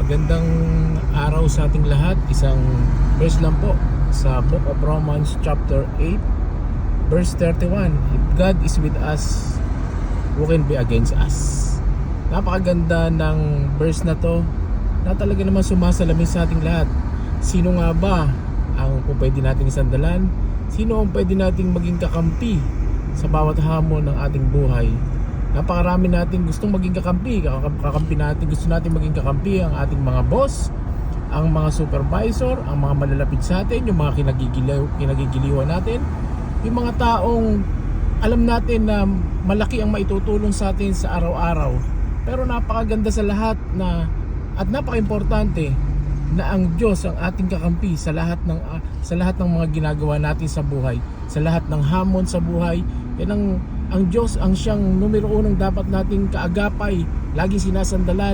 Magandang araw sa ating lahat. Isang verse lang po sa Book of Romans chapter 8 verse 31. If God is with us, who can be against us? Napakaganda ng verse na to na talaga naman sumasalamin sa ating lahat. Sino nga ba ang pwede nating isandalan? Sino ang pwede nating maging kakampi sa bawat hamon ng ating buhay? Napakarami natin gustong maging kakampi natin, gusto natin maging kakampi ang ating mga boss, ang mga supervisor, ang mga malalapit sa atin, yung mga kinagigiliwan natin, yung mga taong alam natin na malaki ang maitutulong sa atin sa araw-araw. Pero napakaganda sa lahat na at napaka-importante na ang Diyos ang ating kakampi sa lahat ng mga ginagawa natin sa buhay, sa lahat ng hamon sa buhay. Yan ang Diyos ang siyang numero unong dapat nating kaagapay, laging sinasandalan.